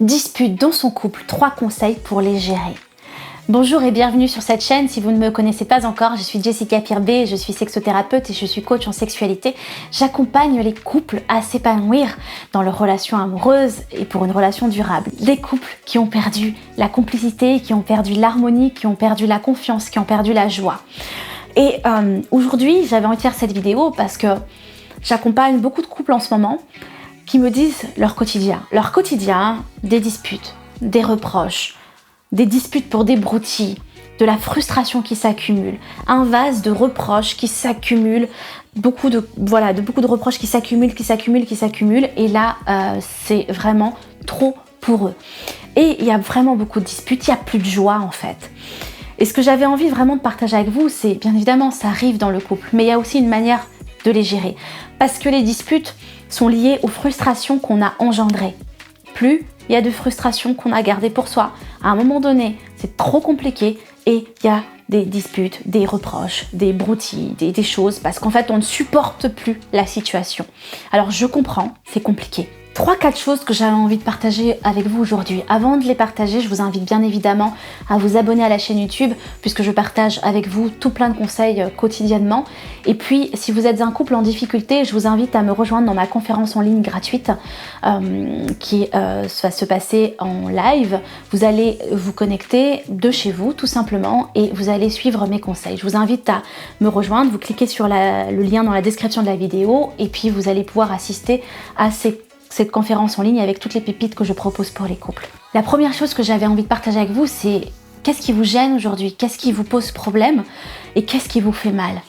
Disputes dans son couple, 3 conseils pour les gérer. Bonjour et bienvenue sur cette chaîne. Si vous ne me connaissez pas encore, je suis Jessica Pirbé, je suis sexothérapeute et je suis coach en sexualité. J'accompagne les couples à s'épanouir dans leurs relations amoureuses et pour une relation durable. Les couples qui ont perdu la complicité, qui ont perdu l'harmonie, qui ont perdu la confiance, qui ont perdu la joie. Et aujourd'hui, j'avais envie de faire cette vidéo parce que j'accompagne beaucoup de couples en ce moment qui me disent leur quotidien. Leur quotidien, des disputes, des reproches, des disputes pour des broutilles, de la frustration qui s'accumule, un vase de reproches qui s'accumule, beaucoup de reproches qui s'accumulent, et là, c'est vraiment trop pour eux. Et il y a vraiment beaucoup de disputes, il n'y a plus de joie en fait. Et ce que j'avais envie vraiment de partager avec vous, c'est bien évidemment, ça arrive dans le couple, mais il y a aussi une manière de les gérer. Parce que les disputes sont liées aux frustrations qu'on a engendrées. Plus il y a de frustrations qu'on a gardées pour soi, à un moment donné, c'est trop compliqué et il y a des disputes, des reproches, des broutilles, des choses, parce qu'en fait, on ne supporte plus la situation. Alors, je comprends, c'est compliqué. 3-4 choses que j'avais envie de partager avec vous aujourd'hui. Avant de les partager, je vous invite bien évidemment à vous abonner à la chaîne YouTube puisque je partage avec vous tout plein de conseils quotidiennement. Et puis, si vous êtes un couple en difficulté, je vous invite à me rejoindre dans ma conférence en ligne gratuite qui va se passer en live. Vous allez vous connecter de chez vous tout simplement et vous allez suivre mes conseils. Je vous invite à me rejoindre, vous cliquez sur le lien dans la description de la vidéo et puis vous allez pouvoir assister à cette conférence en ligne avec toutes les pépites que je propose pour les couples. La première chose que j'avais envie de partager avec vous, c'est qu'est-ce qui vous gêne aujourd'hui, qu'est-ce qui vous pose problème et qu'est-ce qui vous fait mal.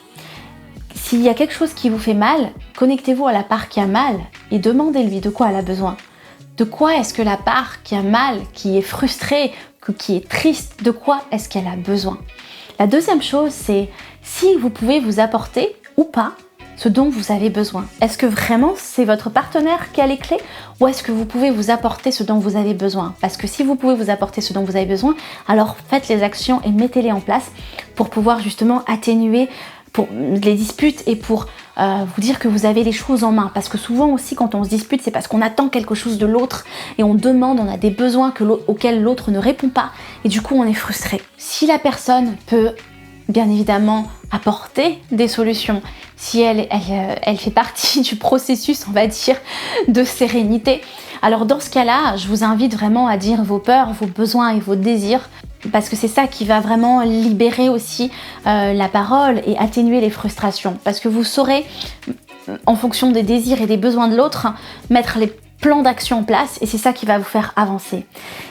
S'il y a quelque chose qui vous fait mal, connectez-vous à la part qui a mal et demandez-lui de quoi elle a besoin. De quoi est-ce que la part qui a mal, qui est frustrée, qui est triste, de quoi est-ce qu'elle a besoin. La deuxième chose, c'est si vous pouvez vous apporter ou pas ce dont vous avez besoin. Est-ce que vraiment c'est votre partenaire qui a les clés ou est-ce que vous pouvez vous apporter ce dont vous avez besoin? Parce que si vous pouvez vous apporter ce dont vous avez besoin, alors faites les actions et mettez-les en place pour pouvoir justement atténuer pour les disputes et pour vous dire que vous avez les choses en main. Parce que souvent aussi quand on se dispute, c'est parce qu'on attend quelque chose de l'autre et on demande, on a des besoins auxquels l'autre ne répond pas et du coup on est frustré. Si la personne peut bien évidemment apporter des solutions, si elle fait partie du processus, on va dire, de sérénité, alors dans ce cas-là, je vous invite vraiment à dire vos peurs, vos besoins et vos désirs, parce que c'est ça qui va vraiment libérer aussi la parole et atténuer les frustrations, parce que vous saurez, en fonction des désirs et des besoins de l'autre, mettre les plans d'action en place et c'est ça qui va vous faire avancer.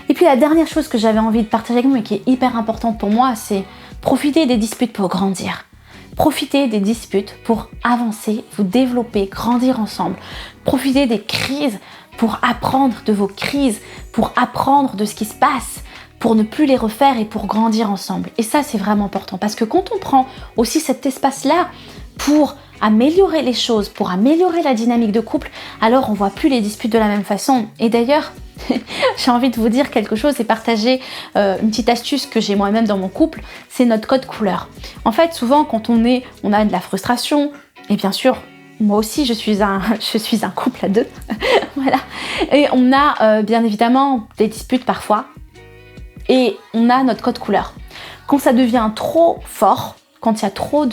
Et puis la dernière chose que j'avais envie de partager avec vous et qui est hyper importante pour moi, c'est profitez des disputes pour grandir. Profitez des disputes pour avancer, vous développer, grandir ensemble. Profitez des crises pour apprendre de vos crises, pour apprendre de ce qui se passe, pour ne plus les refaire et pour grandir ensemble. Et ça, c'est vraiment important parce que quand on prend aussi cet espace-là pour améliorer les choses, pour améliorer la dynamique de couple, alors on voit plus les disputes de la même façon. Et d'ailleurs, j'ai envie de vous dire quelque chose et partager une petite astuce que j'ai moi-même dans mon couple, c'est notre code couleur. En fait, souvent quand on a de la frustration, et bien sûr, moi aussi je suis un couple à deux, voilà, et on a bien évidemment des disputes parfois, et on a notre code couleur. Quand ça devient trop fort, quand il y a trop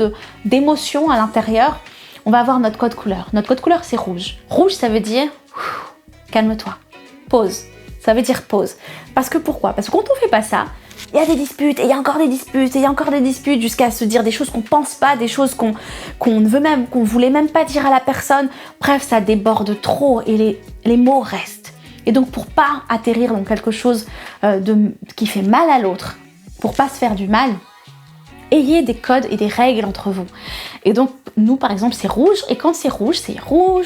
d'émotions à l'intérieur, on va avoir notre code couleur. Notre code couleur, c'est rouge. Rouge, ça veut dire calme-toi, pause. Ça veut dire pause. Parce que pourquoi? Parce que quand on fait pas ça, il y a des disputes, et il y a encore des disputes, et il y a encore des disputes, jusqu'à se dire des choses qu'on pense pas, des choses qu'on voulait même pas dire à la personne. Bref, ça déborde trop et les mots restent. Et donc, pour pas atterrir dans quelque chose qui fait mal à l'autre, pour pas se faire du mal, ayez des codes et des règles entre vous. Et donc, nous, par exemple, c'est rouge. Et quand c'est rouge,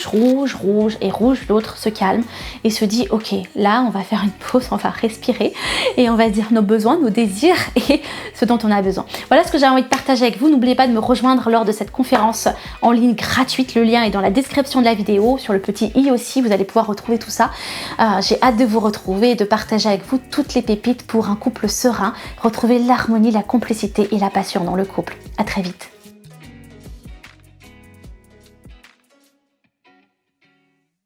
rouge. Et rouge, l'autre se calme et se dit, ok, là, on va faire une pause, on va respirer et on va dire nos besoins, nos désirs et ce dont on a besoin. Voilà ce que j'ai envie de partager avec vous. N'oubliez pas de me rejoindre lors de cette conférence en ligne gratuite. Le lien est dans la description de la vidéo. Sur le petit i aussi, vous allez pouvoir retrouver tout ça. J'ai hâte de vous retrouver et de partager avec vous toutes les pépites pour un couple serein, retrouver l'harmonie, la complicité et la passion dans le couple. À très vite.